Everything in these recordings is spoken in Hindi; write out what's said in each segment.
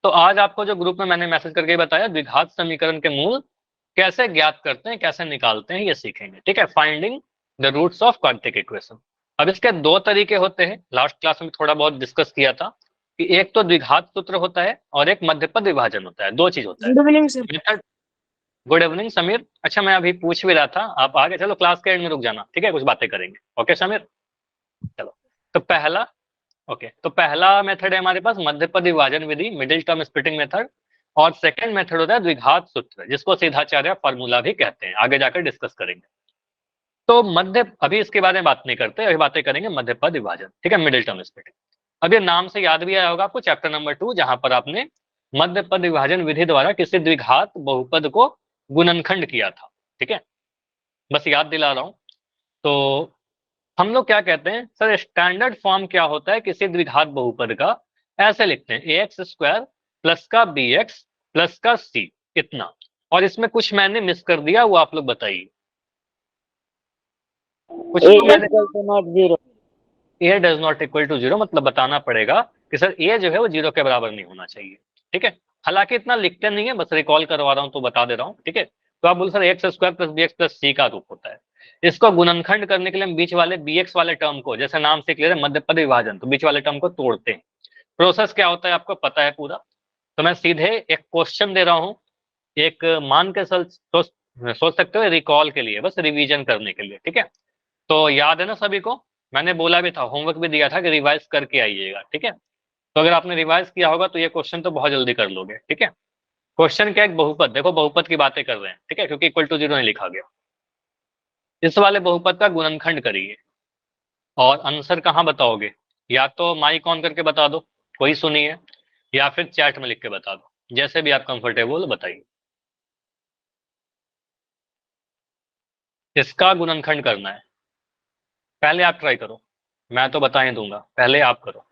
तो आज आपको जो ग्रुप में मैंने मैसेज करके बताया, द्विघात समीकरण के मूल कैसे ज्ञात करते हैं, कैसे निकालते हैं, ये सीखेंगे। ठीक है, finding the roots of quadratic equation. अब इसके दो तरीके होते हैं, लास्ट क्लास में थोड़ा बहुत डिस्कस किया था कि एक तो द्विघात सूत्र होता है और एक मध्यपद विभाजन होता है, दो चीज होता है। Good evening sir. Method. Good evening Sameer. अच्छा, मैं अभी पूछ भी रहा था, आप आगे चलो, क्लास के एंड में रुक जाना, ठीक है, कुछ बातें करेंगे। ओके समीर, चलो। तो पहला, ओके, तो पहला मेथड है हमारे पास मध्यपद विभाजन विधि, मिडिल टर्म स्प्लिटिंग मेथड। और सेकंड मेथड होता है द्विघात सूत्र, जिसको सीधाचार्य फार्मूला भी कहते हैं, आगे जाकर डिस्कस करेंगे। तो मध्य, अभी इसके बारे में बात नहीं करते, अभी बातें करेंगे मध्यपद विभाजन, ठीक है, मिडिल टर्म स्प्लिटिंग। अब ये नाम से याद भी आया होगा आपको, चैप्टर नंबर 2, जहां पर आपने मध्यपद विभाजन विधि द्वारा किसी द्विघात बहुपद को गुणनखंड किया था। ठीक है, बस याद दिला रहा हूं। तो हम लोग क्या कहते हैं सर, स्टैंडर्ड फॉर्म क्या होता है किसी द्विघात बहुपद का? ऐसे लिखते हैं, एक्स स्क्वायर प्लस का बी एक्स प्लस का सी, इतना। और इसमें कुछ मैंने मिस कर दिया, वो आप लोग बताइए। कुछ ए तो मैंने, equal to not zero. A does not equal to zero, मतलब बताना पड़ेगा कि सर ए जो है वो जीरो के बराबर नहीं होना चाहिए। ठीक है, हालांकि इतना लिखते नहीं है, बस रिकॉल करवा रहा हूं तो बता दे रहा हूँ। ठीक है, तो आप बोल sir X square plus B X plus C का रूप होता है। इसको गुणनखंड करने के लिए हम बीच वाले बी एक्स वाले टर्म को, जैसे नाम से क्लियर है मध्यपद विभाजन, तो बीच वाले टर्म को तोड़ते हैं। प्रोसेस क्या होता है आपको पता है पूरा। तो मैं सीधे एक क्वेश्चन दे रहा हूँ, एक मान के सोच सकते हो, रिकॉल के लिए, बस रिवीजन करने के लिए। ठीक है, तो याद है ना सभी को? मैंने बोला भी था, होमवर्क भी दिया था कि रिवाइज करके आइएगा। ठीक है, तो अगर आपने रिवाइज किया होगा तो ये क्वेश्चन तो बहुत जल्दी कर लोगे। ठीक है, क्वेश्चन क्या है, एक बहुपद, देखो बहुपद की बातें कर रहे हैं, ठीक है, क्योंकि इक्वल टू जीरो नहीं लिखा गया। इस वाले बहुपद का गुणनखंड करिए और आंसर कहाँ बताओगे? या तो माइक ऑन करके बता दो, कोई सुनिए, या फिर चैट में लिख के बता दो, जैसे भी आप कंफर्टेबल बताइए। इसका गुणनखंड करना है, पहले आप ट्राई करो, मैं तो बता ही दूंगा, पहले आप करो।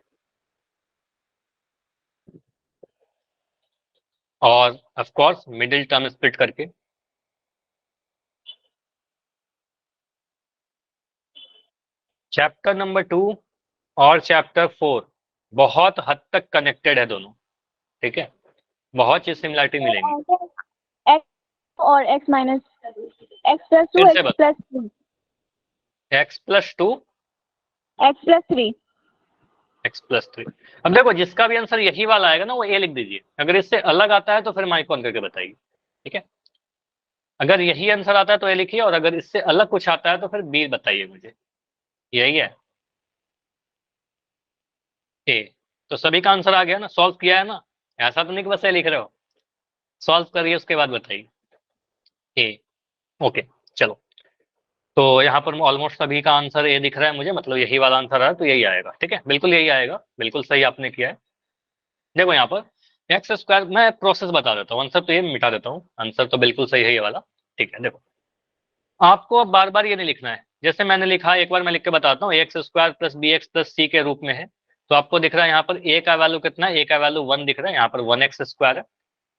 और of course middle term split करके। चैप्टर नंबर 2 और चैप्टर 4 बहुत हद तक कनेक्टेड है दोनों। ठीक है, बहुत चीज सिमिलरिटी मिलेंगी। एक्स और x minus x plus two फिर से एक्स बता, plus three x plus two x plus three. X plus three. अब देखो, जिसका भी आंसर यही वाला आएगा ना, वो ए लिख दीजिए। अगर इससे अलग आता है तो फिर माइक ऑन करके बताइए। ठीक है, अगर यही आंसर आता है तो ए लिखिए, और अगर इससे अलग कुछ आता है तो फिर बी बताइए मुझे। यही है ए। तो सभी का आंसर आ गया ना, सॉल्व किया है ना? ऐसा तो नहीं कि बस ए लिख रहे हो, सॉल्व करिए उसके बाद बताइए ए। ओके, चलो। तो यहाँ पर ऑलमोस्ट सभी का आंसर ए दिख रहा है मुझे, मतलब यही वाला आंसर है, तो यही आएगा। ठीक है, बिल्कुल यही आएगा, बिल्कुल सही आपने किया है। देखो यहाँ पर एक्स स्क्वायर, मैं प्रोसेस बता देता हूँ, आंसर तो ये मिटा देता हूँ, आंसर तो बिल्कुल सही है ये वाला। ठीक है, देखो, आपको अब बार बार ये नहीं लिखना है, जैसे मैंने लिखा है, एक बार मैं लिख के बताता हूँ, X square plus B X plus C के रूप में है। तो आपको दिख रहा है यहाँ पर ए का वैल्यू कितना है, ए का वैल्यू 1 दिख रहा है, यहाँ पर 1 एक्स स्क्वायर है।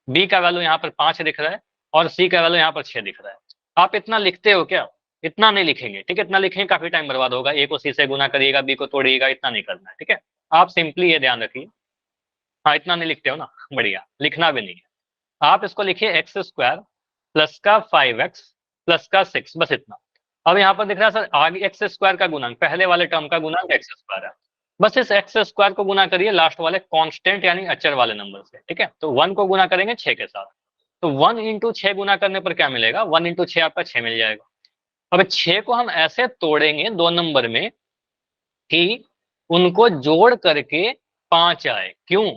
बी का वैल्यू यहाँ पर 5 दिख रहा है, और सी का वैल्यू यहाँ पर 6 दिख रहा है। आप इतना लिखते हो क्या? इतना नहीं लिखेंगे, ठीक है, इतना लिखेंगे काफी टाइम बर्बाद होगा, ए को सी से गुना करिएगा, बी को तोड़िएगा, इतना नहीं करना है। ठीक है, आप सिंपली ये ध्यान रखिए। हाँ, इतना नहीं लिखते हो ना, बढ़िया, लिखना भी नहीं है। आप इसको लिखिए एक्स स्क्वायर प्लस का 5x प्लस का 6, बस इतना। अब यहाँ पर दिख रहा है सर, आगे एक्स स्क्वायर का गुणांक, पहले वाले टर्म का गुणांक एक्स स्क्वायर है, बस इस एक्स स्क्वायर को गुना करिए लास्ट वाले कांस्टेंट यानी अचर वाले नंबर से। ठीक है, तो 1 को गुना करेंगे 6 के साथ, तो 1 इंटू 6 गुना करने पर क्या मिलेगा? 1 इंटू 6 आपका 6 मिल जाएगा। अब 6 को हम ऐसे तोड़ेंगे दो नंबर में कि उनको जोड़ करके 5 आए। क्यों?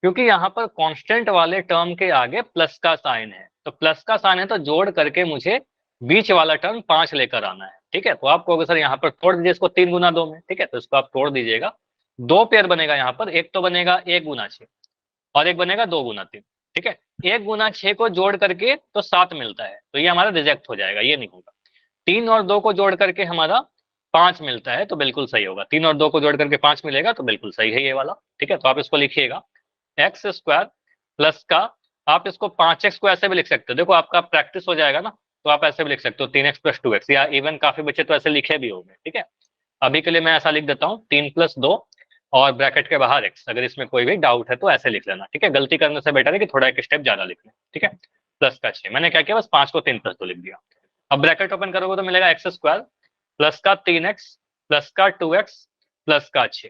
क्योंकि यहाँ पर कांस्टेंट वाले टर्म के आगे प्लस का साइन है, तो प्लस का साइन है तो जोड़ करके मुझे बीच वाला टर्म 5 लेकर आना है। ठीक है, तो आप कहोगे सर यहाँ पर तोड़ दीजिए इसको 3 गुना 2 में। ठीक है, तो इसको आप तोड़ दीजिएगा, दो पेयर बनेगा यहाँ पर, एक तो बनेगा 1 गुना 6 और एक बनेगा 2 गुना 3। ठीक है, 1 गुना 6 को जोड़ करके तो 7 मिलता है, तो ये हमारा रिजेक्ट हो जाएगा, ये नहीं होगा। 3 और 2 को जोड़ करके हमारा 5 मिलता है, तो बिल्कुल सही होगा। 3 और 2 को जोड़ करके 5 मिलेगा, तो बिल्कुल सही है ये वाला। ठीक है, तो आप इसको लिखिएगा एक्स स्क्वायर प्लस का, आप इसको 5x को ऐसे भी लिख सकते हो, देखो आपका प्रैक्टिस हो जाएगा ना, तो आप ऐसे भी लिख सकते हो 3x प्लस 2x, या इवन काफी बच्चे तो ऐसे लिखे भी होंगे। ठीक है, अभी के लिए मैं ऐसा लिख देता हूँ 3 प्लस 2 और ब्रैकेट के बाहर x। अगर इसमें कोई भी डाउट है तो ऐसे लिख लेना, ठीक है। गलती करने से बेटर है कि थोड़ा एक स्टेप ज्यादा लिख लें, ठीक है। प्लस का 6, मैंने क्या किया, बस 5 को 3 प्लस 2 लिख दिया। अब ब्रैकेट ओपन करोगे तो मिलेगा एक्स स्क्वायर प्लस का 3x प्लस का 2x प्लस का 6।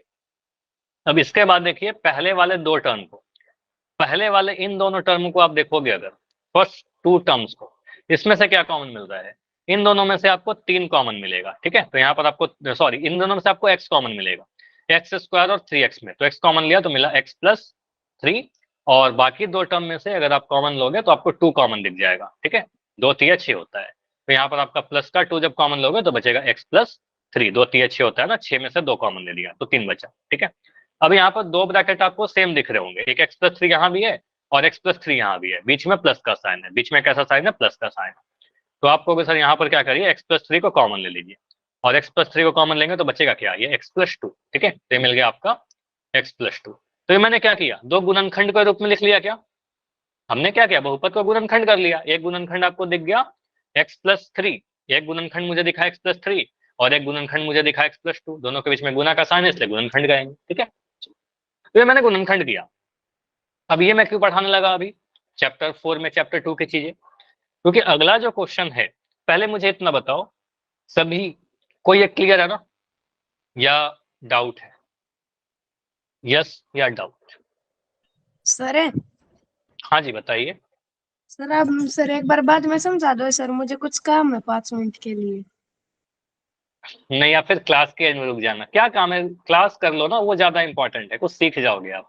अब इसके बाद देखिए पहले वाले दो टर्म को, पहले वाले इन दोनों टर्म को आप देखोगे, अगर फर्स्ट टू टर्म्स को, इसमें से क्या कॉमन मिल रहा है, इन दोनों में से आपको 3 कॉमन मिलेगा, ठीक है। तो यहाँ पर आपको सॉरी, इन दोनों में से आपको x कॉमन मिलेगा, एक्स स्क्वायर और 3x में, तो x कॉमन लिया तो मिला x प्लस 3, और बाकी दो टर्म में से अगर आप कॉमन लोगे तो आपको 2 कॉमन दिख जाएगा, ठीक है। 2 3 6 होता है, तो यहाँ पर आपका प्लस का 2 जब कॉमन लोगे तो बचेगा x प्लस 3। 2 3 6 होता है ना, 6 में से 2 कॉमन ले लिया तो 3 बचा, ठीक है। अब यहाँ पर दो ब्रैकेट आपको सेम दिख रहे होंगे, एक x प्लस 3 यहाँ भी है और x प्लस 3 यहाँ भी है, बीच में प्लस का साइन है, बीच में कैसा साइन है, प्लस का साइन है। तो आपको सर यहाँ पर क्या करिए, x प्लस 3 को कॉमन ले लीजिए, और x प्लस 3 को कॉमन लेंगे तो बचेगा क्या, ये x प्लस 2, ठीक है। तो ये मिल गया आपका x प्लस 2। तो ये मैंने क्या किया, दो गुणनखंड के रूप में लिख लिया, क्या हमने क्या किया, बहुपद को गुणनखंड कर लिया। एक गुणनखंड आपको दिख गया x प्लस 3, एक गुणनखंड मुझे दिखा x प्लस 3, और एक गुणनखंड मुझे दिखा x प्लस 2, दोनों के बीच में गुना का साइन है इसलिए गुणनखंड करेंगे, ठीक है। तो ये मैंने गुणनखंड किया। अब ये मैं क्यों पढ़ाने लगा अभी चैप्टर 4 में चैप्टर 2 की चीजें, क्योंकि अगला जो क्वेश्चन है, पहले मुझे इतना बताओ सभी को, ये क्लियर है ना, या डाउट है, यस या डाउट? सर है। हाँ जी बताइए। सर आप सर एक बार बाद में समझा दो सर, मुझे कुछ काम है 5 मिनट के लिए। नहीं, या फिर क्लास के एंड में रुक जाना, क्या काम है, क्लास कर लो ना, वो ज्यादा इंपॉर्टेंट है, कुछ सीख जाओगे आप।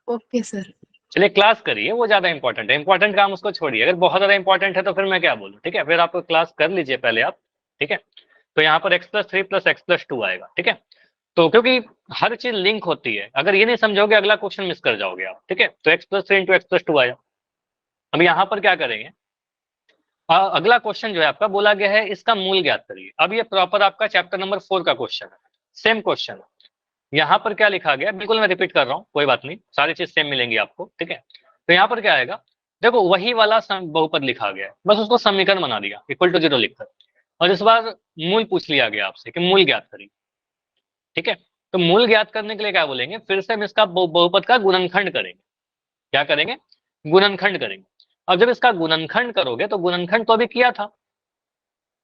Okay sir. चलिए क्लास करिए, वो ज्यादा इंपॉर्टेंट है, इंपॉर्टेंट काम उसको छोड़िए, अगर बहुत ज्यादा इंपॉर्टेंट है तो फिर मैं क्या बोलूं, ठीक है। फिर आप क्लास कर लीजिए पहले आप, ठीक है। तो यहाँ पर x plus 3 plus x plus 2 आएगा, ठीक है। तो क्योंकि हर चीज लिंक होती है, अगर ये नहीं समझोगे अगला क्वेश्चन मिस कर जाओगे आप, ठीक है। तो x plus 3 into x plus 2 आया। अब यहाँ पर क्या करेंगे, अगला क्वेश्चन जो है आपका बोला गया है इसका मूल ज्ञात करिए। अब ये प्रॉपर आपका चैप्टर नंबर 4 का क्वेश्चन है, सेम क्वेश्चन है। यहाँ पर क्या लिखा गया, बिल्कुल मैं रिपीट कर रहा हूँ, कोई बात नहीं, सारी चीज सेम मिलेंगी आपको, ठीक है। तो यहाँ पर क्या आएगा, देखो वही वाला बहुपद लिखा गया है, बस उसको समीकरण बना दिया इक्वल टू 0 लिखकर, और इस बार मूल पूछ लिया गया आपसे कि मूल ज्ञात करिए, ठीक है। तो मूल ज्ञात करने के लिए क्या बोलेंगे, फिर से हम इसका बहुपद का गुणनखंड करेंगे। क्या करेंगे, गुणनखंड करेंगे। अब जब इसका गुणनखंड करोगे तो गुणनखंड तो अभी किया था,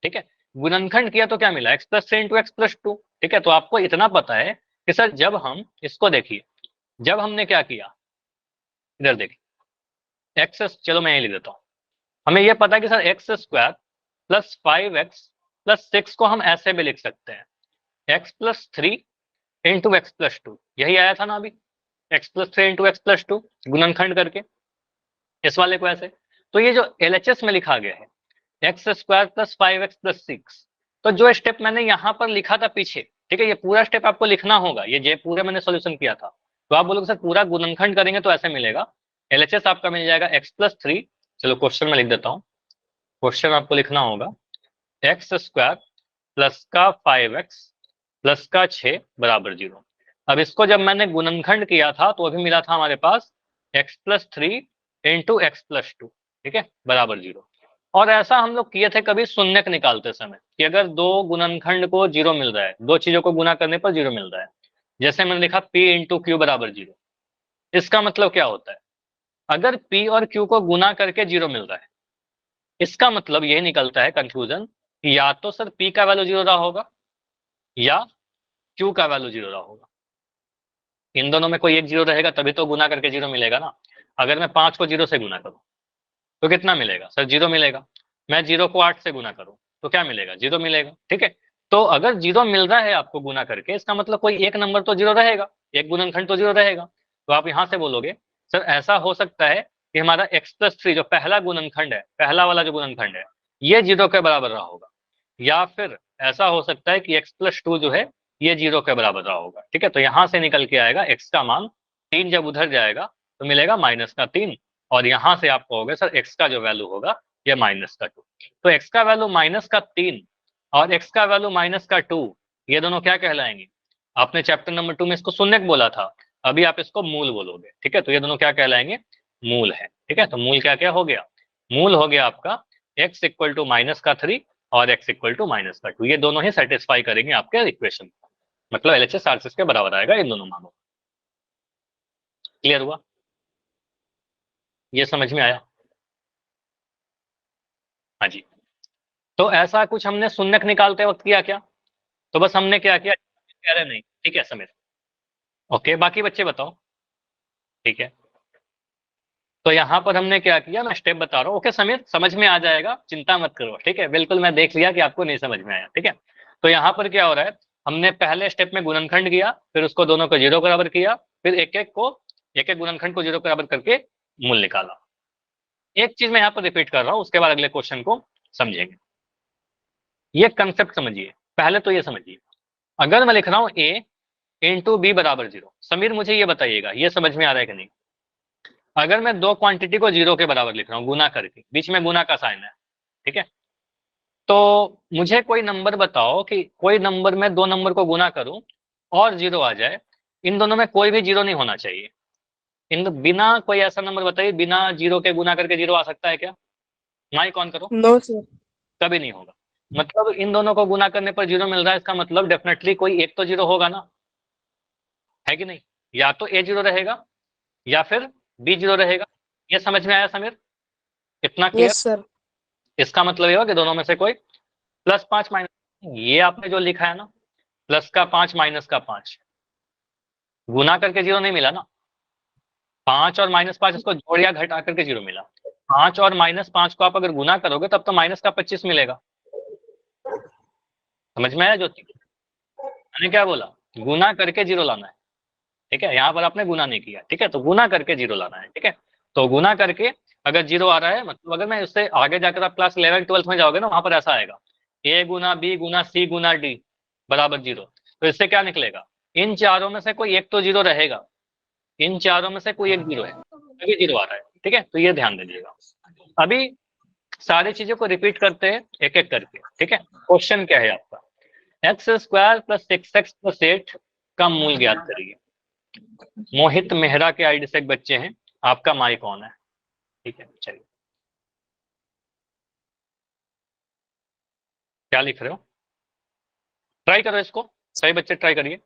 ठीक है। गुणनखंड किया तो क्या मिला, x plus 3 into x plus 2, ठीक है। तो आपको इतना पता है कि सर जब हम इसको देखिए, जब हमने क्या किया, इधर देखिए एक्स, चलो मैं यही लिख देता हूँ। हमें यह पता है कि sir X square plus 5x plus 6 को हम ऐसे भी लिख सकते हैं, x plus 3 into x plus 2, यही आया था ना अभी, x plus 3 into x plus 2 गुणनखंड करके इस वाले को ऐसे। तो ये जो LHS में लिखा गया है x square plus 5x plus 6, तो जो स्टेप मैंने यहाँ पर लिखा था पीछे, ठीक है, ये पूरा स्टेप आपको लिखना होगा, ये पूरा मैंने सॉल्यूशन किया था। तो आप बोलोगे सर पूरा गुणनखंड करेंगे तो ऐसे मिलेगा, LHS आपका मिल जाएगा एक्स प्लस 3, चलो क्वेश्चन में लिख देता हूँ, क्वेश्चन आपको लिखना होगा एक्स स्क्वायर प्लस का 5x प्लस का 6 बराबर 0। अब इसको जब मैंने गुणनखंड किया था तो अभी मिला था हमारे पास x plus 3 into x plus 2, ठीक है, बराबर 0। और ऐसा हम लोग किए थे कभी शून्यक निकालते समय, कि अगर दो गुणनखंड को 0 मिल रहा है, दो चीजों को गुना करने पर 0 मिल रहा है, जैसे मैंने लिखा p इंटू क्यू बराबर 0, इसका मतलब क्या होता है, अगर p और q को गुना करके 0 मिल रहा है, इसका मतलब यही निकलता है कंक्लूजन, या तो सर p का वैल्यू 0 रहा होगा या q का वैल्यू 0 रहा होगा। इन दोनों में कोई एक 0 रहेगा तभी तो गुना करके 0 मिलेगा ना। अगर मैं 5 को 0 से गुना करूं तो कितना मिलेगा सर, 0 मिलेगा। मैं 0 को 8 से गुना करूं तो क्या मिलेगा, 0 मिलेगा, ठीक है। तो अगर 0 मिल रहा है आपको गुना करके, इसका मतलब कोई एक नंबर तो 0 रहेगा, एक गुणनखंड तो 0 रहेगा। तो आप यहां से बोलोगे सर ऐसा हो सकता है कि हमारा x प्लस 3 जो पहला गुणनखंड है, पहला वाला जो गुणनखंड है, ये 0 के बराबर रहा होगा, या फिर ऐसा हो सकता है कि x प्लस 2 जो है ये 0 के बराबर रहा होगा, ठीक है। तो यहां से निकल के आएगा x का मान 3, जब उधर जाएगा तो मिलेगा माइनस का 3, और यहां से आप कहोगे सर x का जो वैल्यू होगा ये माइनस का 2। तो x का वैल्यू माइनस का 3 और x का वैल्यू माइनस का 2, ये दोनों क्या कहलाएंगे, आपने चैप्टर नंबर 2 में इसको शून्यक बोला था, अभी आप इसको मूल बोलोगे, ठीक है। तो ये दोनों क्या कहलाएंगे, मूल है, ठीक है। तो मूल क्या क्या हो गया, मूल हो गया आपका x इक्वल टू माइनस का 3 और x इक्वल टू माइनस का 2, ये दोनों ही सेटिस्फाई करेंगे आपके इक्वेशन को। मतलब LHS RHS के बराबर आएगा इन दोनों मानों। क्लियर हुआ? ये समझ में आया? हाँ जी। तो ऐसा कुछ हमने शून्यक निकालते वक्त किया क्या? तो बस हमने क्या किया, कह रहे नहीं, ठीक है समीर, ओके, बाकी बच्चे बताओ, ठीक है। तो यहाँ पर हमने क्या किया, मैं स्टेप बता रहा हूँ, ओके समीर, समझ में आ जाएगा, चिंता मत करो, ठीक है, बिल्कुल मैं देख लिया कि आपको नहीं समझ में आया, ठीक है। तो यहाँ पर क्या हो रहा है, हमने पहले स्टेप में गुणनखंड किया, फिर उसको दोनों को 0 बराबर किया, फिर एक एक गुणनखंड को 0 बराबर करके मूल निकाला। एक चीज मैं यहाँ पर रिपीट कर रहा हूँ, उसके बाद अगले क्वेश्चन को समझेंगे। ये कंसेप्ट समझिए, पहले तो ये समझिए, अगर मैं लिख रहा हूँ a इंटू बी बराबर 0, समीर मुझे ये बताइएगा ये समझ में आ रहा है कि नहीं। अगर मैं दो क्वांटिटी को 0 के बराबर लिख रहा हूँ गुना करके, बीच में गुना का साइन है, ठीक है, तो मुझे कोई नंबर बताओ कि कोई नंबर में दो नंबर को गुना करूं और 0 आ जाए, इन दोनों में कोई भी 0 नहीं होना चाहिए। इन बिना कोई ऐसा नंबर बताइए बिना 0 के गुना करके 0 आ सकता है क्या? माइक ऑन करो। No sir. कभी नहीं होगा। मतलब इन दोनों को गुना करने पर 0 मिल रहा है, इसका मतलब डेफिनेटली कोई एक तो 0 होगा ना, है कि नहीं? या तो a 0 रहेगा या फिर b 0 रहेगा। ये समझ में आया समीर? इतना क्लियर? Yes sir. इसका मतलब ये होगा कि दोनों में से कोई +5 माइनस, ये आपने जो लिखा है ना, प्लस का 5 माइनस का 5, गुना करके 0 नहीं मिला ना, 5 और -5 इसको जोड़ या घटा करके 0 मिला। 5 और -5 को आप अगर गुना करोगे तब तो माइनस का 25 मिलेगा। समझ में आया ज्योति? मैंने क्या बोला, गुना करके 0 लाना है, ठीक है, यहाँ पर आपने गुना नहीं किया, ठीक है, तो गुना करके 0 लाना है, ठीक है। तो गुना करके अगर 0 आ रहा है, मतलब अगर मैं उससे आगे जाकर आप क्लास 11-12 में जाओगे ना, वहां पर ऐसा आएगा a Guna b Guna c Guna d बराबर 0। तो इससे क्या निकलेगा, इन चारों में से कोई एक तो 0 रहेगा, इन चारों में से कोई एक 0 है, तभी 0 आ रहा है, ठीक है, तो ये ध्यान दीजिएगा। अभी सारी चीजों को रिपीट करते हैं एक एक करके, ठीक है। क्वेश्चन क्या है आपका, x² + 6x + 8 का मूल ज्ञात करिए। मोहित मेहरा के आईडी से एक बच्चे हैं, आपका माइक ऑन है, ठीक है, चलिए। क्या लिख रहे हो, ट्राई करो इसको, सही बच्चे ट्राई करिए।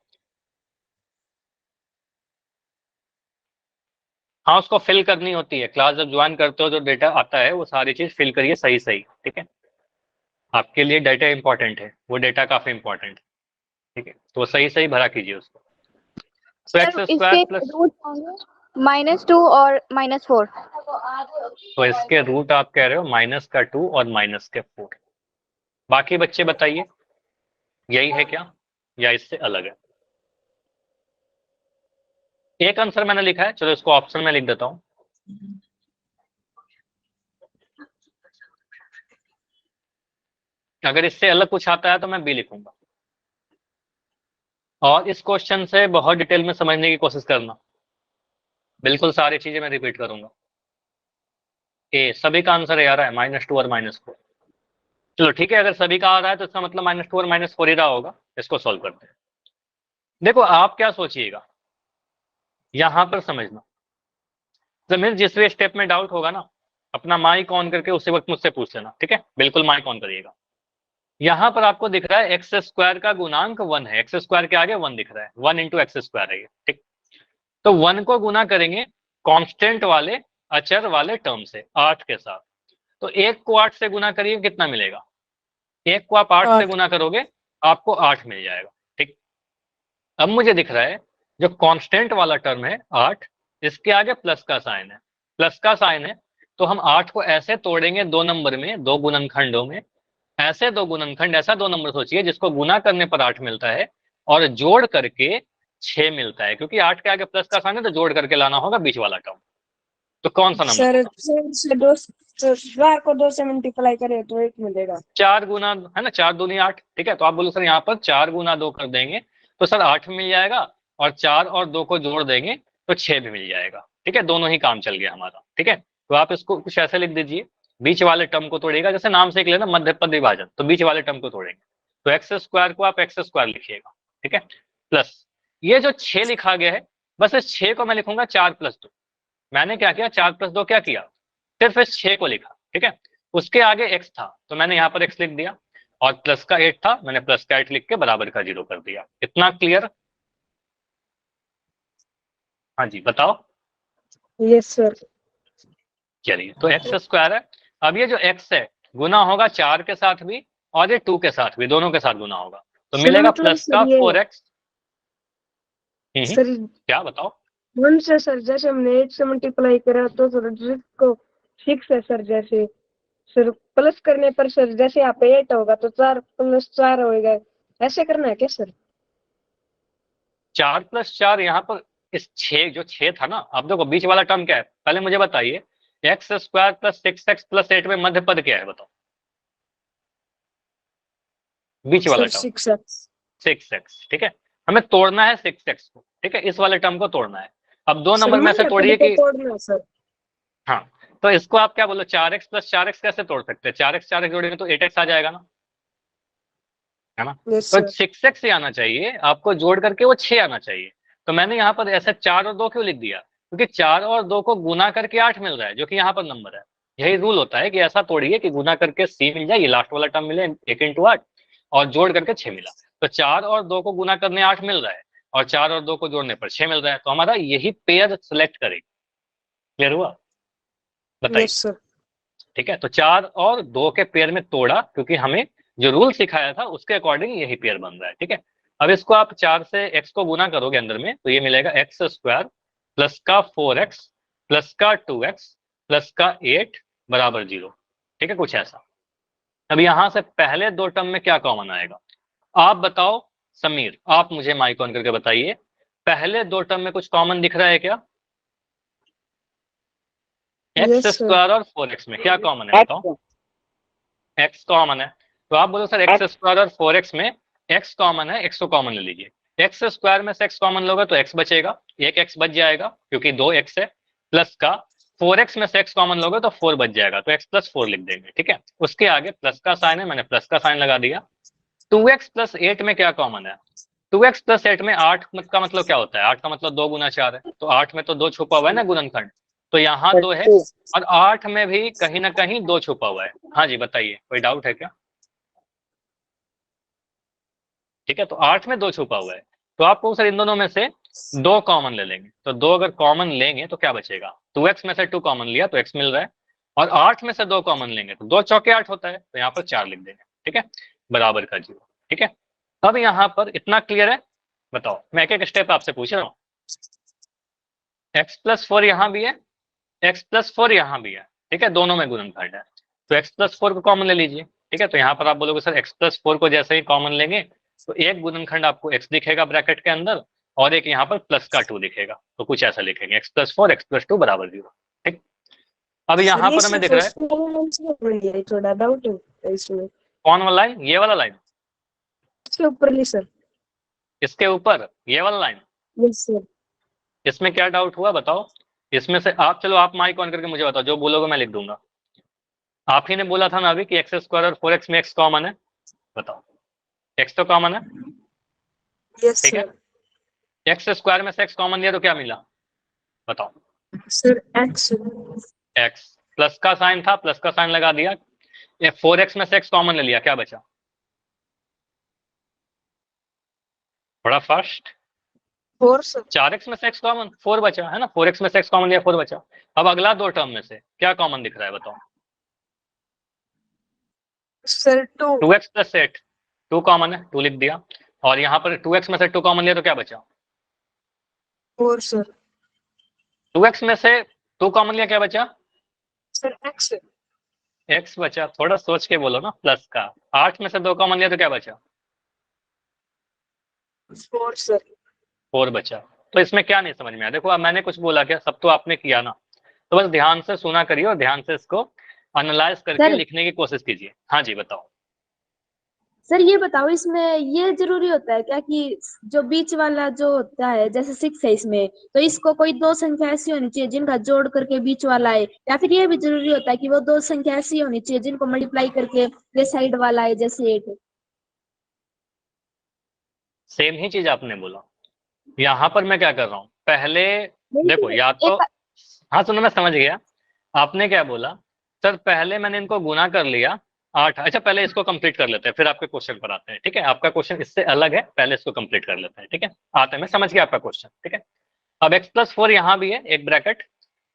हाँ उसको फिल करनी होती है, क्लास जब ज्वाइन करते हो जो डेटा आता है वो सारी चीज फिल करिए सही सही, ठीक है। आपके लिए डाटा इंपॉर्टेंट है, वो डेटा काफी इंपॉर्टेंट है, ठीक है, तो सही सही भरा कीजिए उसको। तो सर x² इसके प्लस, रूट -2 और -4। तो इसके रूट आप कह रहे हो -2 और -4। बाकी बच्चे बताइए यही है क्या या इससे अलग है? एक आंसर मैंने लिखा है, चलो इसको ऑप्शन में लिख देता हूं। अगर इससे अलग कुछ आता है तो मैं बी लिखूंगा, और इस क्वेश्चन से बहुत डिटेल में समझने की कोशिश करना, बिल्कुल सारी चीजें मैं रिपीट करूंगा। ए सभी का आंसर आ रहा है -2 और -4, चलो ठीक है, अगर सभी का आ रहा है तो इसका मतलब -2 और -4 ही रहा होगा। इसको सॉल्व करते हैं। देखो आप क्या सोचिएगा, यहां पर समझना, जमीन जिस भी स्टेप में डाउट होगा ना, अपना माइक ऑन करके उसी वक्त मुझसे पूछ लेना, ठीक है, बिल्कुल माइक ऑन करिएगा। यहाँ पर आपको दिख रहा है x² का गुणांक 1 है, x² के आगे 1 दिख रहा है, 1 × x² है ये, ठीक। तो 1 को गुना करेंगे कांस्टेंट वाले अचर वाले टर्म से 8 के साथ, तो 1 को 8 से गुना करिए कितना मिलेगा, 1 को आप 8 से 8। गुना करोगे आपको 8 मिल जाएगा, ठीक। अब मुझे दिख रहा है जो कांस्टेंट वाला टर्म है 8, इसके आगे प्लस का साइन है, प्लस का साइन है, तो हम 8 को ऐसे तोड़ेंगे दो नंबर में, दो गुणनखंडों में, ऐसे दो गुणनखंड, ऐसा दो नंबर सोचिए जिसको गुना करने पर 8 मिलता है और जोड़ करके 6 मिलता है, क्योंकि 8 के आगे प्लस का साइन है तो जोड़ करके लाना होगा बीच वाला टर्म। तो कौन सा नंबर सर होगा? से 2 तो 4 को 2 से मल्टीप्लाई करें तो 1 मिलेगा। 4 गुना है ना, 4 दूनी 8, ठीक है, तो आप बोलो सर यहाँ पर 4 गुना 2 कर देंगे तो सर 8 मिल जाएगा, और 4 और 2 को जोड़ देंगे तो 6 भी मिल जाएगा, ठीक है, दोनों ही काम चल गया हमारा, ठीक है। तो आप इसको कुछ ऐसे लिख दीजिए, बीच वाले टर्म को तोड़ेगा, जैसे नाम से लेना मध्य पद विभाजन, तो बीच वाले टर्म को तोड़ेंगे, तो x² को आप x² लिखिएगा, ठीक है, प्लस ये जो 6 लिखा गया है, बस इस 6 को मैं लिखूंगा 4 + 2। मैंने क्या किया, 4 + 2 क्या किया, सिर्फ इस 6 को लिखा, ठीक है। उसके आगे x था तो मैंने यहाँ पर x लिख दिया, और प्लस का 8 था, मैंने प्लस का 8 लिख के बराबर का 0 कर दिया। इतना क्लियर? हाँ जी बताओ। Yes sir. चलिए, तो एक्स स्क्वायर है। अब ये जो एक्स है गुना होगा 4 के साथ भी और ये 2 के साथ भी, दोनों के साथ गुना होगा, तो सर मिलेगा मतलब प्लस का सर ये 4x। सर क्या बताओ? 1 से सर जैसे हमने 8 से मल्टीप्लाई करा तो सर को 6 है सर, जैसे सर प्लस करने पर सर जैसे यहाँ पे 8 होगा तो 4 + 4 होएगा, ऐसे करना है क्या सर? 4 + 4 यहाँ पर इस 6 जो 6 था ना, अब देखो बीच वाला टर्म क्या है पहले मुझे बताइए। X square plus 6x plus 8 में मध्य पद क्या है बताओ? बीच वाला सर टर्म 6x। 6x, ठीक है। हमें तोड़ना है 6x को, ठीक है, इस वाले टर्म को तोड़ना है। अब दो सर नंबर में से मध्य पद तोड़िए को कि तोड़ना है सर। हाँ, तो इसको आप क्या बोलो, 4x + 4x कैसे तोड़ सकते हैं? 4x 4x जोड़ेंगे तो 8x आ जाएगा ना, है ना? यस तो सर। 6x ही आना चाहिए आपको, जोड़ करके वो 6 आना चाहिए। तो मैंने यहाँ पर ऐसे 4 और 2 क्यों लिख दिया? क्योंकि 4 और 2 को गुना करके 8 मिल रहा है, जो कि यहाँ पर नंबर है। यही रूल होता है कि ऐसा तोड़िए कि गुना करके c मिल जाए, ये लास्ट वाला टर्म मिले 1 × 8, और जोड़ करके 6 मिला। तो 4 और 2 को गुना करने 8 मिल रहा है और 4 और 2 को जोड़ने पर 6 मिल रहा है, तो हमारा यही पेयर सिलेक्ट करेगी। क्लियर हुआ? बताइए। Yes sir. ठीक है, तो 4 और 2 के पेयर में तोड़ा, क्योंकि हमें जो रूल सिखाया था उसके अकॉर्डिंग यही पेयर बन रहा है। ठीक है, अब इसको आप 4 से x को गुना करोगे अंदर में, तो ये मिलेगा x स्क्वायर प्लस का 4x प्लस का 2x प्लस का 8 बराबर 0। ठीक है, कुछ ऐसा। अब यहां से पहले दो टर्म में क्या कॉमन आएगा? आप बताओ समीर, आप मुझे माइक ऑन करके बताइए, पहले दो टर्म में कुछ कॉमन दिख रहा है क्या? X yes sir. स्क्वायर और 4x में क्या कॉमन है बताओ? x कॉमन है। तो आप बोलो सर एक्स स्क्वायर और 4x में x कॉमन है, x को कॉमन ले लीजिए। एक्स स्क्वायर में से x कॉमन लोगे तो x बचेगा, एक x बच जाएगा क्योंकि दो x है, प्लस का 4x में से x कॉमन लोगे तो 4 बच जाएगा, तो x + 4 लिख देंगे। ठीक है, उसके आगे प्लस का साइन है, मैंने प्लस का साइन लगा दिया। 2x + 8 में क्या कॉमन है? 2x + 8 में 8 का मतलब क्या होता है? 8 का मतलब 2 × 4 है, तो 8 में तो 2 छुपा हुआ है ना गुणनखंड, तो यहाँ 2 है और 8 में भी कहीं ना कहीं 2 छुपा हुआ है। हाँ जी बताइए, कोई डाउट है क्या? ठीक है, तो 8 में 2 छुपा हुआ है, तो आपको सर इन दोनों में से 2 कॉमन ले लेंगे, तो 2 अगर कॉमन लेंगे तो क्या बचेगा? 2x में से 2 कॉमन लिया तो x मिल रहा है, और 8 में से 2 कॉमन लेंगे तो 2 चौके 8 होता है, तो यहाँ पर 4 लिख देंगे। ठीक है, बराबर का 0। ठीक है, अब यहाँ पर इतना क्लियर है? बताओ, मैं एक एक स्टेप आपसे पूछ रहा हूँ। x + 4 यहाँ भी है, x + 4 यहाँ भी है, ठीक है, दोनों में गुणनखंड है, तो x + 4 को कॉमन ले लीजिए। ठीक है, तो यहाँ पर आप बोलोगे सर x + 4 को जैसे ही कॉमन लेंगे तो एक गुणनखंड आपको x दिखेगा ब्रैकेट के अंदर, और एक यहाँ पर प्लस का 2 दिखेगा, तो कुछ ऐसा लिखेंगे x + 4 x + 2 बराबर 0। ठीक, अब सर यहाँ ये पर हमें सिर्फ दिख रहा है थोड़ा डाउट है इसमें। कौन वाला लाइन? ये वाला लाइन? इसके ऊपर ही सर। इसके ऊपर ये वाला लाइन? Yes sir. इसमें क्या डाउट हुआ बताओ? इसमें से आप, चलो आप माइक ऑन करके मुझे बताओ, जो बोलोगे मैं लिख दूंगा। आप ही ने बोला था ना अभी कि x स्क्वायर और 4x में x कॉमन है, बताओ। x तो कॉमन है, यस ठीक है, सर। x स्क्वायर में से x कॉमन लिया तो क्या मिला बताओ? Sir x। x, प्लस का साइन था, प्लस का साइन लगा दिया, ये 4x में से x कॉमन ले लिया, क्या बचा? थोड़ा फास्ट। 4 सर। 4x में से x कॉमन 4 बचा है ना, 4x में से x कॉमन लिया 4 बचा। अब अगला दो टर्म में से क्या कॉमन दिख रहा है बताओ? सर 2। 2x + 8, 2 कॉमन है, 2 लिख दिया, और यहाँ पर 2x में से 2 कॉमन लिया तो क्या बचा? 4 सर। 2x में से 2 कॉमन लिया, क्या बचा? Sir x। x बचा, थोड़ा सोच के बोलो ना, प्लस का। 8 में से 2 कॉमन लिया तो क्या बचा? 4 सर। 4 बचा। तो इसमें क्या नहीं समझ में आया? देखो अब मैंने कुछ बोला क्या? सब तो आपने किया ना, तो बस ध्यान से सुना करिए और ध्यान से इसको एनालाइज करके सर लिखने की कोशिश कीजिए। हाँ जी बताओ। सर ये बताओ, इसमें ये जरूरी होता है क्या कि जो बीच वाला जो होता है, जैसे 6 है इसमें, तो इसको कोई दो संख्या ऐसी होनी चाहिए जिनका जोड़ करके बीच वाला है, या फिर ये भी जरूरी होता है कि वो दो संख्या ऐसी होनी चाहिए जिनको मल्टीप्लाई करके ये साइड वाला है, जैसे 8? सेम ही चीज आपने बोला। यहाँ पर मैं क्या कर रहा हूँ पहले, नहीं देखो या तो तो, एक हाँ सुनो मैं समझ गया। आपने क्या बोला? सर पहले मैंने इनको गुना कर लिया, 8। अच्छा पहले इसको कंप्लीट कर लेते हैं फिर आपके क्वेश्चन पर आते हैं, ठीक है। आपका क्वेश्चन इससे अलग है, पहले इसको कंप्लीट कर लेते हैं, ठीक है। आते हैं, मैं समझ गया आपका क्वेश्चन, ठीक है। अब x+4 यहाँ भी है एक ब्रैकेट,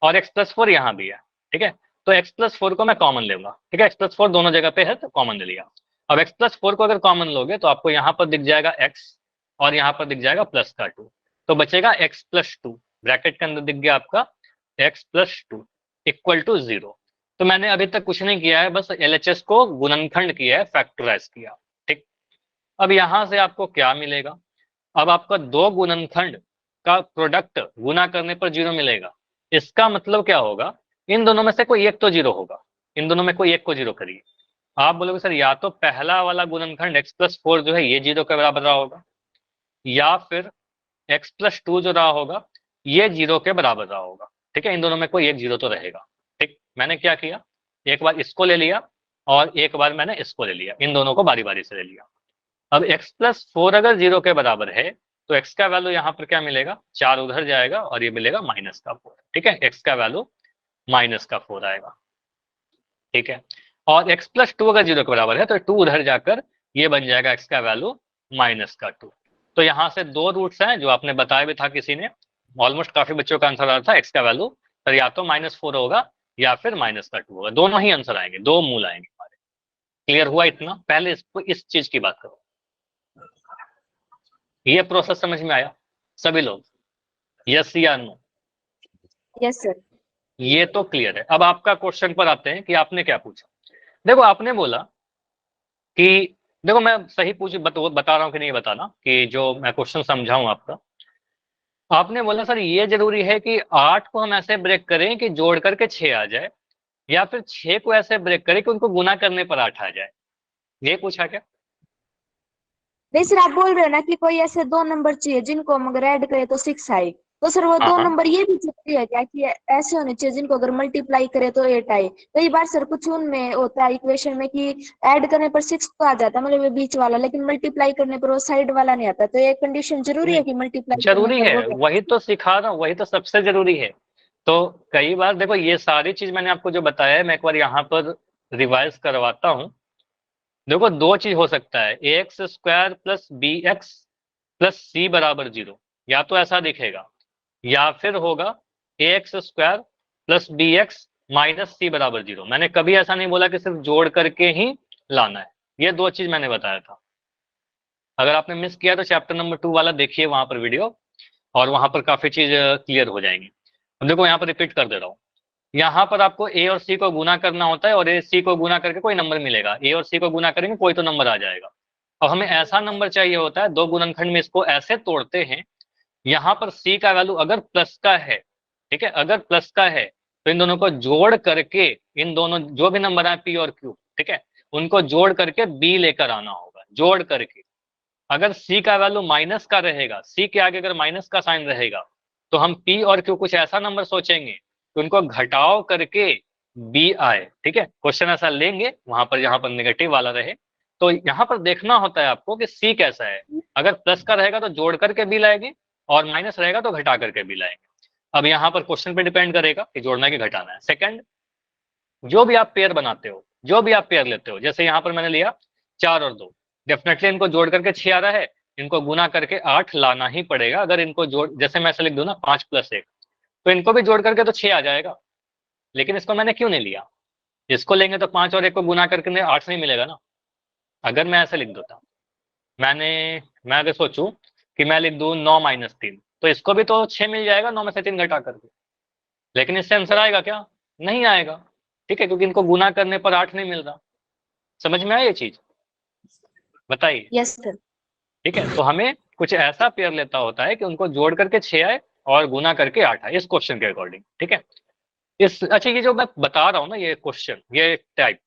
और x+4 यहाँ भी है, ठीक है। तो x+4 को मैं कॉमन लूंगा, ठीक है। x+4 दोनों जगह पे है तो कॉमन ले लिया। अब x+4 को अगर कॉमन लोगे तो आपको यहाँ पर दिख जाएगा x और यहाँ पर दिख जाएगा प्लस का 2, तो बचेगा x+2, ब्रैकेट के अंदर दिख गया आपका x+2 इक्वल टू 0। तो मैंने अभी तक कुछ नहीं किया है, बस LHS को गुणनखंड किया है, फैक्टराइज किया, ठीक। अब यहां से आपको क्या मिलेगा, अब आपका दो गुणनखंड का प्रोडक्ट गुना करने पर 0 मिलेगा। इसका मतलब क्या होगा, इन दोनों में से कोई एक तो 0 होगा, इन दोनों में कोई एक को 0 करिए। आप बोलोगे सर या तो पहला वाला गुणनखंड x+4 जो है ये 0 के बराबर रहा होगा, या फिर x+2 जो रहा होगा ये 0 के बराबर रहा होगा, ठीक है। इन दोनों में कोई एक 0 तो रहेगा, ठीक। मैंने क्या किया, एक बार इसको ले लिया और एक बार मैंने इसको ले लिया, इन दोनों को बारी बारी से ले लिया। अब x+4 अगर 0 के बराबर है तो x का वैल्यू यहाँ पर क्या मिलेगा, 4 उधर जाएगा और ये मिलेगा -4, ठीक है। x का वैल्यू -4 आएगा, ठीक है। और x+2 अगर 0 के बराबर है तो 2 उधर जाकर ये बन जाएगा x का वैल्यू -2। तो यहाँ से दो रूट्स हैं जो आपने बताया भी था किसी ने, ऑलमोस्ट काफी बच्चों का आंसर आ रहा था x का वैल्यू सर या तो -4 होगा या फिर -2 होगा, दोनों ही आंसर आएंगे, दो मूल आएंगे हमारे। क्लियर हुआ इतना, पहले इसको इस चीज की बात करो। ये प्रोसेस समझ में आया सभी लोग, यस या नो? Yes sir. ये तो क्लियर है। अब आपका क्वेश्चन पर आते हैं कि आपने क्या पूछा। देखो आपने बोला कि, देखो मैं सही बता रहा हूँ कि नहीं बताना, कि जो मैं क्वेश्चन समझाऊं आपका। आपने बोला सर ये जरूरी है कि 8 को हम ऐसे ब्रेक करें कि जोड़ करके 6 आ जाए, या फिर 6 को ऐसे ब्रेक करें कि उनको गुना करने पर 8 आ जाए, ये पूछा क्या? नहीं सर, आप बोल रहे हो ना कि कोई ऐसे दो नंबर चाहिए जिनको हम अगर ऐड करें तो 6 आए, तो सर वो हाँ दो हाँ, नंबर ये भी जरूरी है क्या कि ऐसे होने चाहिए जिनको अगर मल्टीप्लाई करे तो 8 आए? कई बार सर कुछ उनमें होता है इक्वेशन में कि ऐड करने पर 6 तो आ जाता है, मतलब ये बीच वाला, लेकिन मल्टीप्लाई करने पर वो साइड वाला नहीं आता, तो ये कंडीशन जरूरी है कि मल्टीप्लाई करने जरूरी पर है, वो क्या? वही तो सिखा रहा हूँ, वही तो सबसे जरूरी है। तो कई बार देखो ये सारी चीज मैंने आपको जो बताया है मैं एक बार यहाँ पर रिवाइज करवाता हूँ। देखो दो चीज हो सकता है, ax² + bx + c बराबर 0, या तो ऐसा दिखेगा, या फिर होगा ax² + bx - c बराबर 0। मैंने कभी ऐसा नहीं बोला कि सिर्फ जोड़ करके ही लाना है, ये दो चीज मैंने बताया था। अगर आपने मिस किया तो चैप्टर नंबर 2 वाला देखिए वहां पर वीडियो, और वहां पर काफी चीज क्लियर हो जाएंगी। अब देखो यहाँ पर रिपीट कर दे रहा हूँ, यहाँ पर आपको ए और सी को गुना करना होता है, और ए सी को गुना करके कोई नंबर मिलेगा, ए और सी को गुना करेंगे कोई तो नंबर आ जाएगा। अब हमें ऐसा नंबर चाहिए होता है, दो गुणनखंड में इसको ऐसे तोड़ते हैं, यहाँ पर सी का वैल्यू अगर प्लस का है, ठीक है, अगर प्लस का है तो इन दोनों को जोड़ करके, इन दोनों जो भी नंबर है पी और क्यू, ठीक है, उनको जोड़ करके बी लेकर आना होगा, जोड़ करके। अगर सी का वैल्यू माइनस का रहेगा, सी के आगे अगर माइनस का साइन रहेगा, तो हम पी और क्यू कुछ ऐसा नंबर सोचेंगे कि उनको घटाव करके बी आए, ठीक है। क्वेश्चन ऐसा लेंगे वहां पर जहां पर नेगेटिव वाला रहे। तो यहाँ पर देखना होता है आपको कि सी कैसा है, अगर प्लस का रहेगा तो जोड़ करके बी लाएंगे, और माइनस रहेगा तो घटा करके बी लाएंगे। अब यहाँ पर क्वेश्चन पे डिपेंड करेगा कि जोड़ना है कि घटाना है। सेकंड, जो भी आप पेयर बनाते हो, जो भी आप पेयर लेते हो, जैसे यहाँ पर मैंने लिया 4 और 2, डेफिनेटली इनको जोड़ करके 6 आ रहा है, इनको गुना करके 8 लाना ही पड़ेगा। अगर इनको जोड़, जैसे मैं ऐसे लिख दूं ना 5 + 1, तो इनको भी जोड़ करके तो 6 आ जाएगा, लेकिन इसको मैंने क्यों नहीं लिया, इसको लेंगे तो 5 और 1 को गुना करके 8 नहीं मिलेगा ना। अगर मैं ऐसे लिख देता, मैं अगर सोचूं कि मैं लिख दूं 9 - 3, तो इसको भी तो 6 मिल जाएगा 9 में से 3 घटा करके, लेकिन इससे आंसर आएगा क्या? नहीं आएगा, ठीक है, क्योंकि इनको गुना करने पर 8 नहीं मिल रहा। समझ में आया ये चीज? बताइए। Yes sir. ठीक है, तो हमें कुछ ऐसा पेयर लेता होता है कि उनको जोड़ करके 6 आए और गुना करके 8 आए, इस क्वेश्चन के अकॉर्डिंग, ठीक है। अच्छा ये जो मैं बता रहा हूँ ना, ये क्वेश्चन, ये टाइप,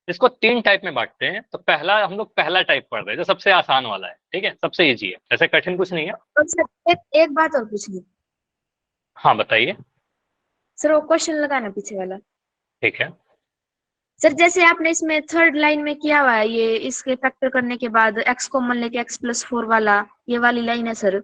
इसको 3 टाइप में बांटते हैं। तो पहला, हम लोग पहला टाइप पढ़ रहे हैं जो सबसे आसान वाला है, ठीक है, सबसे इजी है, ऐसे कठिन कुछ नहीं है। और सर एक बात और पूछनी। हाँ बताइए। सर वो क्वेश्चन लगाना पीछे वाला। ठीक है। सर जैसे आपने इसमें थर्ड लाइन में किया हुआ है, ये इसके फैक्टर करने के बाद x कॉमन लेके x + 4 वाला, ये वाली लाइन है सर।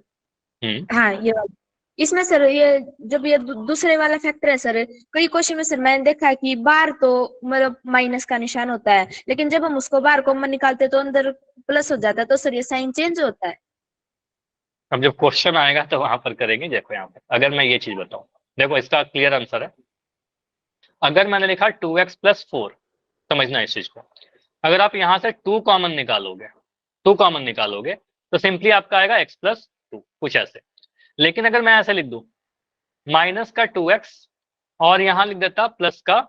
हाँ ये वाली। इसमें सर ये जब ये दूसरे वाला फैक्टर है सर, कई क्वेश्चन में सर मैंने देखा है कि बाहर तो मतलब माइनस का निशान होता है, लेकिन जब हम उसको बाहर कॉमन निकालते हैं तो अंदर प्लस हो जाता है, तो सर ये साइन चेंज होता है। अब जब क्वेश्चन आएगा तो वहां पर करेंगे। देखो यहाँ पर अगर मैं ये चीज बताऊं, देखो इसका क्लियर आंसर है। अगर मैंने लिखा 2x + 4, समझना इस चीज को, अगर आप यहाँ से 2 कॉमन निकालोगे, 2 कॉमन निकालोगे तो सिंपली आपका आएगा x + 2, कुछ ऐसे। लेकिन अगर मैं ऐसे लिख दूं माइनस का 2x और यहाँ लिख देता प्लस का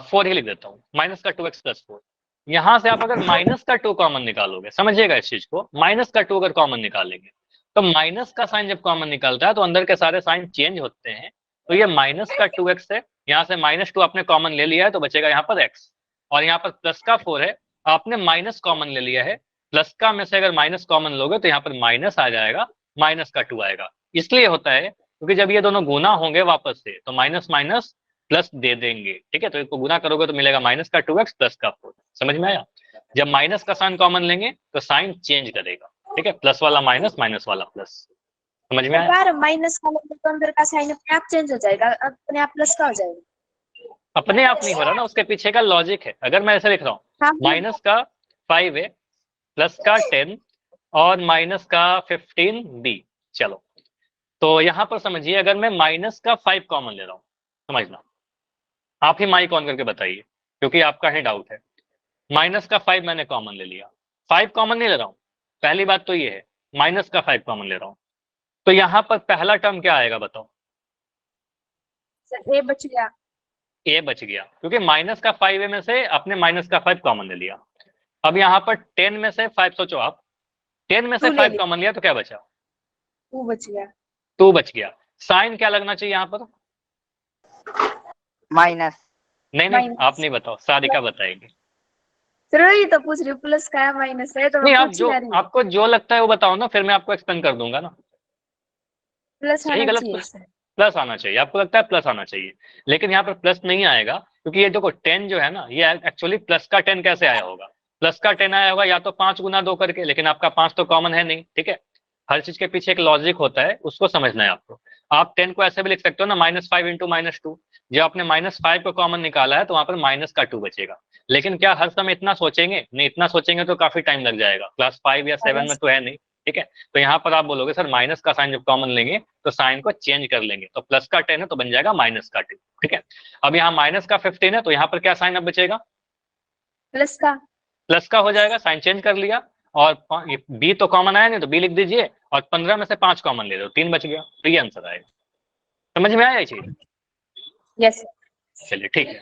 4 ही लिख देता हूँ, माइनस का 2x + 4, यहाँ से आप अगर माइनस का 2 कॉमन निकालोगे, समझिएगा इस चीज को, माइनस का 2 अगर कॉमन निकालेंगे तो माइनस का साइन जब कॉमन निकलता है तो अंदर के सारे साइन चेंज होते हैं। तो ये माइनस का 2x है, यहाँ से -2 आपने कॉमन ले लिया है तो बचेगा यहाँ पर x, और यहाँ पर प्लस का 4 है, आपने माइनस कॉमन ले लिया है, प्लस का में से अगर माइनस कॉमन लोगे तो यहाँ पर माइनस आ जाएगा, माइनस का 2 आएगा। इसलिए होता है क्योंकि जब ये दोनों गुना होंगे वापस से तो माइनस माइनस प्लस दे देंगे, ठीक है। तो इसको गुना करोगे तो मिलेगा माइनस का 2x प्लस का 4, समझ में आया। जब माइनस का साइन कॉमन लेंगे तो साइन चेंज करेगा, ठीक है, प्लस वाला माइनस, माइनस वाला प्लस, समझ में आया। बाहर माइनस का लेंगे तो अंदर का साइन अपने आप चेंज हो जाएगा, अपने आप प्लस का हो जाएगा। अपने आप नहीं हो रहा ना, उसके पीछे का लॉजिक है। अगर मैं ऐसे लिख रहा हूँ हाँ माइनस का 5 है, प्लस का 10 और माइनस का 15 b, चलो तो यहाँ पर समझिए अगर मैं माइनस का 5 कॉमन ले रहा हूँ, समझना, आप ही माइक ऑन करके बताइए क्योंकि आपका ही डाउट है। माइनस का 5 मैंने कॉमन ले लिया, 5 कॉमन नहीं ले रहा हूँ, पहली बात तो ये है, माइनस का 5 कॉमन ले रहा हूँ, तो यहाँ पर पहला टर्म क्या आएगा बताओ। सर ए बच गया, ए बच गया क्योंकि माइनस का 5 में से आपने माइनस का 5 कॉमन ले लिया। अब यहाँ पर 10 में से 5, सोचो आप 10 में से 2 ले 5 कॉमन लिया तो क्या बचा, 2 बच गया। 2 बच गया। साइन क्या लगना चाहिए यहाँ पर, माइनस। नहीं नहीं माइनस। आप नहीं बताओ, सारिका बताएगी। सर वही तो पूछ रही हूँ, प्लस का है माइनस है तो मैं नहीं आप पूछ जो, ही आ रही हूँ। आपको जो लगता है वो बताओ ना, फिर मैं आपको एक्सप्लेन कर दूंगा ना। प्लस सही आना गलत चाहिए कुछ, सर। प्लस आना चाहिए, आपको लगता है प्लस आना चाहिए, लेकिन यहाँ पर प्लस नहीं आएगा क्योंकि ये देखो 10 जो है ना, ये एक्चुअली प्लस का 10 कैसे आया होगा, प्लस का 10 आया होगा या तो 5 गुना 2 करके, लेकिन आपका 5 तो कॉमन है नहीं, ठीक है। हर चीज के पीछे एक लॉजिक होता है, उसको समझना है आपको। आप 10 को ऐसे भी लिख सकते हो ना, -5 × -2, जब आपने -5 को कॉमन निकाला है तो वहां पर माइनस का 2 बचेगा। लेकिन क्या हर समय इतना सोचेंगे, नहीं, इतना सोचेंगे तो काफी टाइम लग जाएगा, क्लास 5 या 7 में तो है नहीं, ठीक है। तो यहाँ पर आप बोलोगे सर माइनस का साइन जब कॉमन लेंगे तो साइन को चेंज कर लेंगे, तो प्लस का 10 है तो बन जाएगा माइनस का 2, ठीक है। अब यहाँ माइनस का 15 है तो यहाँ पर क्या साइन अब बचेगा, प्लस का। प्लस का हो जाएगा, साइन चेंज कर लिया, और बी तो कॉमन आया नहीं तो बी लिख दीजिए, और 15 में से 5 कॉमन ले लो, 3 बच गया, तो ये आंसर आएगा। समझ में आया ये चीज, यस। चलिए ठीक है।